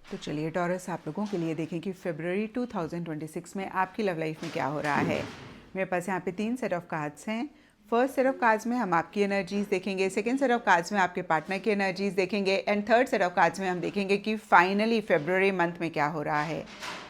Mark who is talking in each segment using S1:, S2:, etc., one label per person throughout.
S1: तो चलिए टॉरस आप लोगों के लिए देखें कि फरवरी 2026 में आपकी लव लाइफ में क्या हो रहा है। मेरे पास यहाँ पे 3 सेट ऑफ कार्ड्स हैं। फर्स्ट सेट ऑफ कार्ड्स में हम आपकी एनर्जीज देखेंगे, सेकंड सेट ऑफ कार्ड्स में आपके पार्टनर की एनर्जीज देखेंगे and third set of cards में हम देखेंगे कि फाइनली फरवरी मंथ में क्या हो रहा है।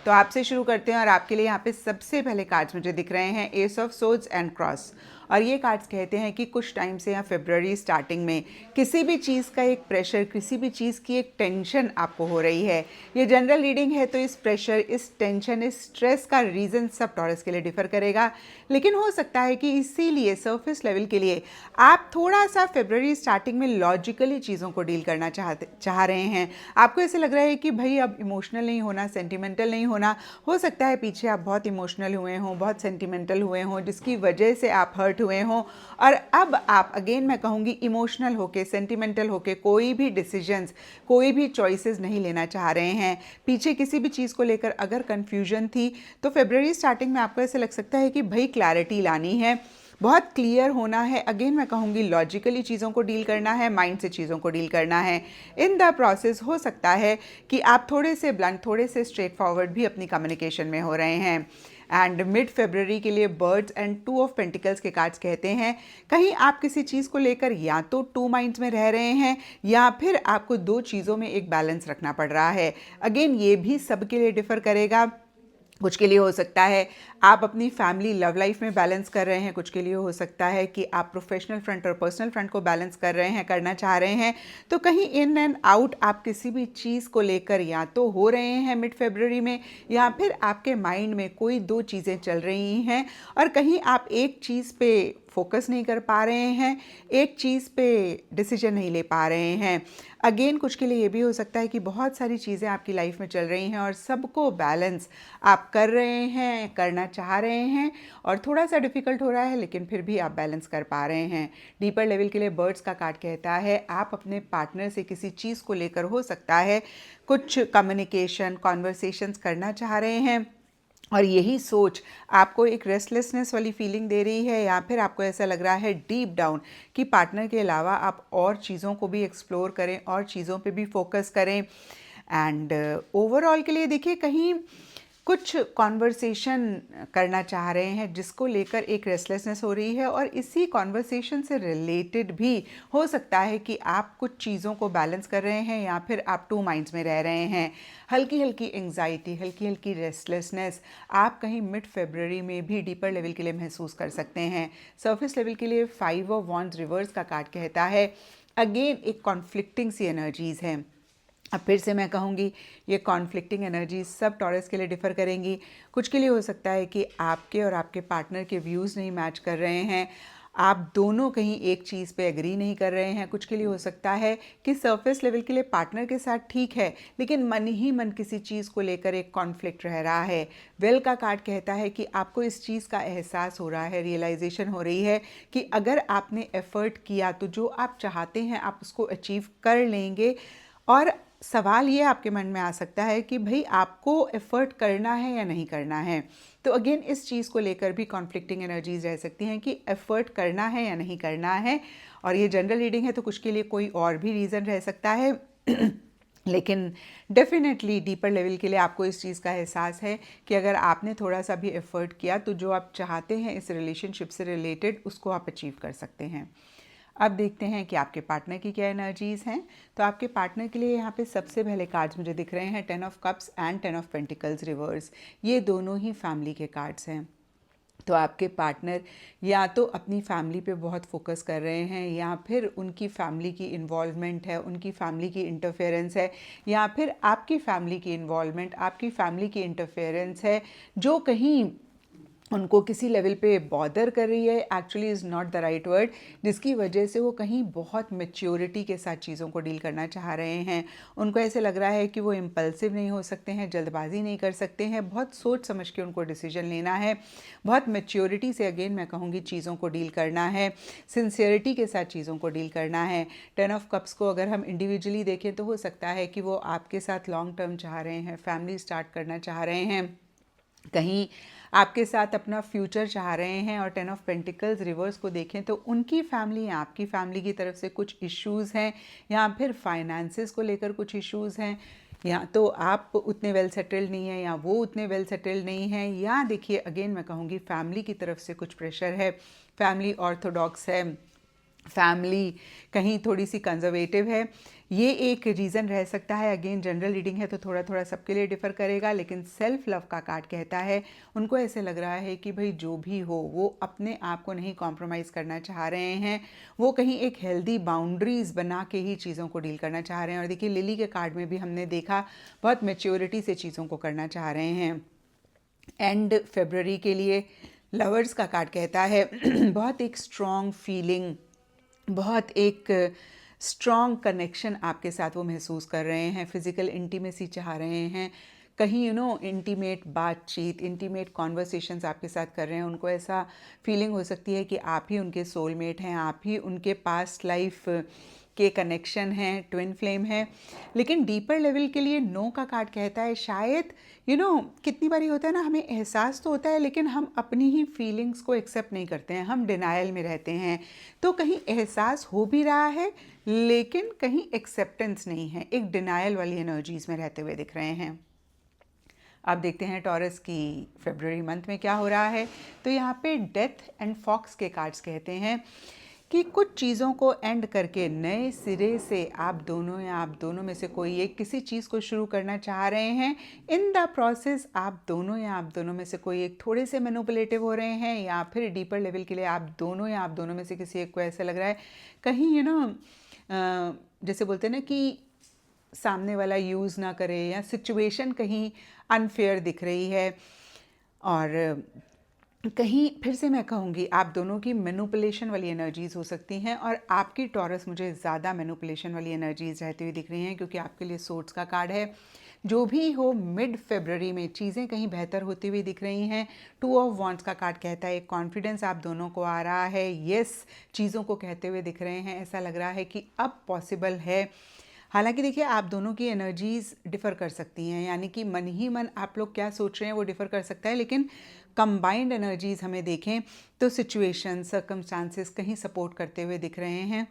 S1: तो आपसे शुरू करते हैं और आपके लिए यहाँ पे सबसे पहले कार्ड्स मुझे दिख रहे हैं S of swords and cross. और ये कार्ड्स कहते हैं कि कुछ टाइम से या फरवरी स्टार्टिंग में किसी भी चीज़ का एक प्रेशर, किसी भी चीज़ की एक टेंशन आपको हो रही है। ये जनरल रीडिंग है तो इस प्रेशर, इस टेंशन, इस स्ट्रेस का रीज़न सब टॉरस के लिए डिफर करेगा, लेकिन हो सकता है कि इसीलिए सरफेस लेवल के लिए आप थोड़ा सा फरवरी स्टार्टिंग में लॉजिकली चीज़ों को डील करना चाह रहे हैं। आपको ऐसे लग रहा है कि भाई अब इमोशनल नहीं होना, सेंटिमेंटल नहीं होना। हो सकता है पीछे आप बहुत इमोशनल हुए हों, बहुत सेंटिमेंटल हुए हों, जिसकी वजह से आप हर्ट हुए हों और अब आप अगेन मैं कहूँगी इमोशनल होके, सेंटिमेंटल होके कोई भी डिसीजंस, कोई भी चॉइसेस नहीं लेना चाह रहे हैं। पीछे किसी भी चीज़ को लेकर अगर कन्फ्यूजन थी तो फरवरी स्टार्टिंग में आपको ऐसे लग सकता है कि भाई क्लैरिटी लानी है, बहुत क्लियर होना है। अगेन मैं कहूँगी लॉजिकली चीज़ों को डील करना है, माइंड से चीज़ों को डील करना है। इन द प्रोसेस हो सकता है कि आप थोड़े से ब्लंट, थोड़े से स्ट्रेट फॉरवर्ड भी अपनी कम्युनिकेशन में हो रहे हैं। एंड मिड फरवरी के लिए बर्ड्स एंड 2 ऑफ पेंटिकल्स के कार्ड्स कहते हैं कहीं आप किसी चीज़ को लेकर या तो 2 माइंड्स में रह रहे हैं या फिर आपको 2 चीज़ों में एक बैलेंस रखना पड़ रहा है। अगेन ये भी सबके लिए डिफर करेगा। कुछ के लिए हो सकता है आप अपनी फैमिली लव लाइफ में बैलेंस कर रहे हैं, कुछ के लिए हो सकता है कि आप प्रोफेशनल फ्रंट और पर्सनल फ्रंट को बैलेंस कर रहे हैं, करना चाह रहे हैं। तो कहीं इन एंड आउट आप किसी भी चीज़ को लेकर या तो हो रहे हैं मिड फरवरी में, या फिर आपके माइंड में कोई 2 चीज़ें चल रही हैं और कहीं आप एक चीज़ पे फोकस नहीं कर पा रहे हैं, एक चीज़ पे डिसीजन नहीं ले पा रहे हैं। अगेन कुछ के लिए ये भी हो सकता है कि बहुत सारी चीज़ें आपकी लाइफ में चल रही हैं और सबको बैलेंस आप कर रहे हैं, करना चाह रहे हैं और थोड़ा सा डिफ़िकल्ट हो रहा है, लेकिन फिर भी आप बैलेंस कर पा रहे हैं। डीपर लेवल के लिए बर्ड्स का कार्ड कहता है आप अपने पार्टनर से किसी चीज़ को लेकर हो सकता है कुछ कम्युनिकेशन, कॉन्वर्सेशंस करना चाह रहे हैं और यही सोच आपको एक रेस्टलेसनेस वाली फीलिंग दे रही है, या फिर आपको ऐसा लग रहा है डीप डाउन कि पार्टनर के अलावा आप और चीज़ों को भी एक्सप्लोर करें और चीज़ों पे भी फोकस करें। एंड ओवरऑल के लिए देखिए कहीं कुछ कॉन्वर्सेशन करना चाह रहे हैं जिसको लेकर एक रेस्टलेसनेस हो रही है और इसी कॉन्वर्सेशन से रिलेटेड भी हो सकता है कि आप कुछ चीज़ों को बैलेंस कर रहे हैं या फिर आप 2 माइंड्स में रह रहे हैं। हल्की हल्की एंग्जाइटी, हल्की हल्की रेस्टलेसनेस आप कहीं मिड फरवरी में भी डीपर लेवल के लिए महसूस कर सकते हैं। सरफेस लेवल के लिए 5 ऑफ वॉन्ड्स रिवर्स का कार्ड कहता है अगेन एक कॉन्फ्लिक्टिंग सी एनर्जीज़ हैं। अब फिर से मैं कहूँगी ये कॉन्फ्लिक्टिंग एनर्जी सब टॉरस के लिए डिफ़र करेंगी। कुछ के लिए हो सकता है कि आपके और आपके पार्टनर के व्यूज़ नहीं मैच कर रहे हैं, आप दोनों कहीं एक चीज़ पे एग्री नहीं कर रहे हैं। कुछ के लिए हो सकता है कि सरफेस लेवल के लिए पार्टनर के साथ ठीक है, लेकिन मन ही मन किसी चीज़ को लेकर एक कॉन्फ्लिक्ट रह रहा है। वेल का कार्ड कहता है कि आपको इस चीज़ का एहसास हो रहा है, रियलाइजेशन हो रही है कि अगर आपने एफ़र्ट किया तो जो आप चाहते हैं आप उसको अचीव कर लेंगे। और सवाल ये आपके मन में आ सकता है कि भाई आपको एफ़र्ट करना है या नहीं करना है। तो अगेन इस चीज़ को लेकर भी कॉन्फ्लिक्टिंग एनर्जीज रह सकती हैं कि एफ़र्ट करना है या नहीं करना है। और ये जनरल रीडिंग है तो कुछ के लिए कोई और भी रीज़न रह सकता है लेकिन डेफिनेटली डीपर लेवल के लिए आपको इस चीज़ का एहसास है कि अगर आपने थोड़ा सा भी एफ़र्ट किया तो जो आप चाहते हैं इस रिलेशनशिप से रिलेटेड उसको आप अचीव कर सकते हैं। अब देखते हैं कि आपके पार्टनर की क्या एनर्जीज़ हैं। तो आपके पार्टनर के लिए यहाँ पे सबसे पहले कार्ड्स मुझे दिख रहे हैं 10 of cups and 10 of pentacles reverse. ये दोनों ही फैमिली के कार्ड्स हैं। तो आपके पार्टनर या तो अपनी फैमिली पे बहुत फोकस कर रहे हैं या फिर उनकी फैमिली की इन्वॉल्वमेंट है, उनकी फैमिली की इंटरफेरेंस है, या फिर आपकी फैमिली की इन्वॉल्वमेंट, आपकी फैमिली की इंटरफेरेंस है जो कहीं उनको किसी लेवल पे बॉदर कर रही है। Actually is not the right word, जिसकी वजह से वो कहीं बहुत मैच्योरिटी के साथ चीज़ों को डील करना चाह रहे हैं। उनको ऐसे लग रहा है कि वो इम्पल्सिव नहीं हो सकते हैं, जल्दबाजी नहीं कर सकते हैं, बहुत सोच समझ के उनको डिसीजन लेना है, बहुत मैच्योरिटी से अगेन मैं कहूँगी चीज़ों को डील करना है, सिंसियरिटी के साथ चीज़ों को डील करना है। 10 ऑफ कप्स को अगर हम इंडिविजुअली देखें तो हो सकता है कि वो आपके साथ लॉन्ग टर्म चाह रहे हैं, फैमिली स्टार्ट करना चाह रहे हैं, कहीं आपके साथ अपना फ्यूचर चाह रहे हैं। और 10 ऑफ पेंटिकल्स रिवर्स को देखें तो उनकी फैमिली या आपकी फैमिली की तरफ से कुछ इश्यूज़ हैं या फिर फाइनेंसेस को लेकर कुछ इश्यूज़ हैं। या तो आप उतने वेल सेटल्ड नहीं हैं या वो उतने वेल सेटल्ड नहीं हैं, या देखिए अगेन मैं कहूँगी फैमिली की तरफ से कुछ प्रेशर है, फैमिली ऑर्थोडॉक्स है, फैमिली कहीं थोड़ी सी कंजर्वेटिव है। ये एक रीज़न रह सकता है। अगेन जनरल रीडिंग है तो थोड़ा थोड़ा सबके लिए डिफ़र करेगा, लेकिन सेल्फ लव का कार्ड कहता है उनको ऐसे लग रहा है कि भाई जो भी हो वो अपने आप को नहीं कॉम्प्रोमाइज़ करना चाह रहे हैं, वो कहीं एक हेल्दी बाउंड्रीज़ बना के ही चीज़ों को डील करना चाह रहे हैं। और देखिए लिली के कार्ड में भी हमने देखा बहुत मैच्योरिटी से चीज़ों को करना चाह रहे हैं। एंड फेब्रवरी के लिए लवर्स का कार्ड कहता है बहुत एक स्ट्रॉन्ग फीलिंग, बहुत एक स्ट्रॉन्ग कनेक्शन आपके साथ वो महसूस कर रहे हैं, फिज़िकल इंटीमेसी चाह रहे हैं, कहीं इंटीमेट बातचीत, इंटीमेट कॉन्वर्सेशंस आपके साथ कर रहे हैं। उनको ऐसा फीलिंग हो सकती है कि आप ही उनके सोलमेट हैं, आप ही उनके पास्ट लाइफ के कनेक्शन हैं, ट्विन फ्लेम है। लेकिन डीपर लेवल के लिए नो का कार्ड कहता है शायद कितनी बारी होता है ना, हमें एहसास तो होता है लेकिन हम अपनी ही फीलिंग्स को एक्सेप्ट नहीं करते हैं, हम डिनायल में रहते हैं। तो कहीं एहसास हो भी रहा है लेकिन कहीं एक्सेप्टेंस नहीं है, एक डिनायल वाली एनर्जीज में रहते हुए दिख रहे हैं। अब देखते हैं टॉरस की फरवरी मंथ में क्या हो रहा है। तो यहाँ पे डेथ एंड फॉक्स के कार्ड्स कहते हैं कि कुछ चीज़ों को एंड करके नए सिरे से आप दोनों या आप दोनों में से कोई एक किसी चीज़ को शुरू करना चाह रहे हैं। इन द प्रोसेस आप दोनों या आप दोनों में से कोई एक थोड़े से मैनिपुलेटिव हो रहे हैं, या फिर डीपर लेवल के लिए आप दोनों या आप दोनों में से किसी एक को ऐसा लग रहा है कहीं जैसे बोलते हैं ना कि सामने वाला यूज़ ना करे, या सिचुएशन कहीं अनफेयर दिख रही है। और कहीं फिर से मैं कहूँगी आप दोनों की मैनिपुलेशन वाली एनर्जीज़ हो सकती हैं, और आपकी टॉरस मुझे ज़्यादा मैनिपुलेशन वाली एनर्जीज़ रहती हुई दिख रही हैं, क्योंकि आपके लिए सोर्ट्स का कार्ड है। जो भी हो मिड फरवरी में चीज़ें कहीं बेहतर होती हुई दिख रही हैं। टू ऑफ वॉन्ड्स का कार्ड कहता है एक कॉन्फिडेंस आप दोनों को आ रहा है, यस चीज़ों को कहते हुए दिख रहे हैं, ऐसा लग रहा है कि अब पॉसिबल है। हालांकि देखिए आप दोनों की एनर्जीज़ डिफ़र कर सकती हैं, यानी कि मन ही मन आप लोग क्या सोच रहे हैं वो डिफ़र कर सकता है, लेकिन कंबाइंड एनर्जीज़ हमें देखें तो सिचुएशन सर्कमस्टांसेस कहीं सपोर्ट करते हुए दिख रहे हैं।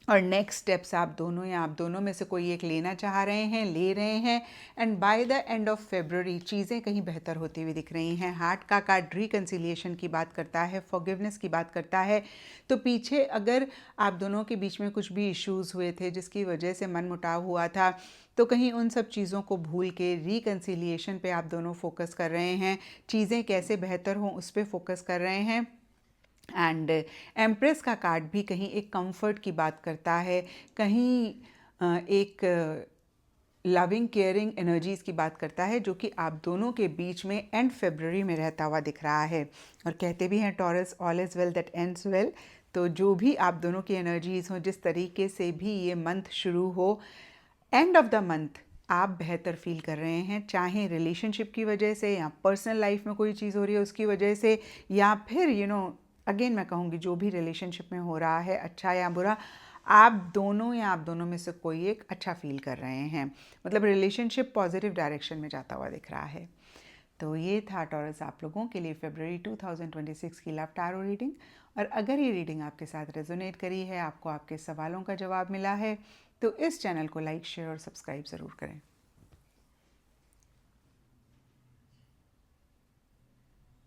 S1: और नेक्स्ट स्टेप्स आप दोनों या आप दोनों में से कोई एक लेना चाह रहे हैं, ले रहे हैं, and by the end of February चीज़ें कहीं बेहतर होती हुई दिख रही हैं। हार्ट का कार्ड रिकन्सिलिएशन की बात करता है, फॉरगिवनेस की बात करता है। तो पीछे अगर आप दोनों के बीच में कुछ भी इश्यूज़ हुए थे जिसकी वजह से मनमुटाव हुआ था, तो कहीं उन सब चीज़ों को भूल के रिकन्सिलिएशन पे आप दोनों फोकस कर रहे हैं, चीज़ें कैसे बेहतर हों उस पर फोकस कर रहे हैं। एंड एम्प्रेस का कार्ड भी कहीं एक कंफर्ट की बात करता है, कहीं एक लविंग केयरिंग एनर्जीज़ की बात करता है, जो कि आप दोनों के बीच में एंड फरवरी में रहता हुआ दिख रहा है। और कहते भी हैं taurus all is well that ends well. तो जो भी आप दोनों की एनर्जीज़ हों, जिस तरीके से भी ये मंथ शुरू हो, एंड ऑफ द मंथ आप बेहतर फील कर रहे हैं, चाहे रिलेशनशिप की वजह से या पर्सनल लाइफ में कोई चीज़ हो रही है उसकी वजह से, या फिर अगेन मैं कहूँगी जो भी रिलेशनशिप में हो रहा है अच्छा या बुरा, आप दोनों या आप दोनों में से कोई एक अच्छा फील कर रहे हैं, मतलब रिलेशनशिप पॉजिटिव डायरेक्शन में जाता हुआ दिख रहा है। तो ये था टॉरस आप लोगों के लिए फरवरी 2026 की लव टैरो रीडिंग। और अगर ये रीडिंग आपके साथ रेजोनेट करी है, आपको आपके सवालों का जवाब मिला है, तो इस चैनल को लाइक शेयर और सब्सक्राइब ज़रूर करें।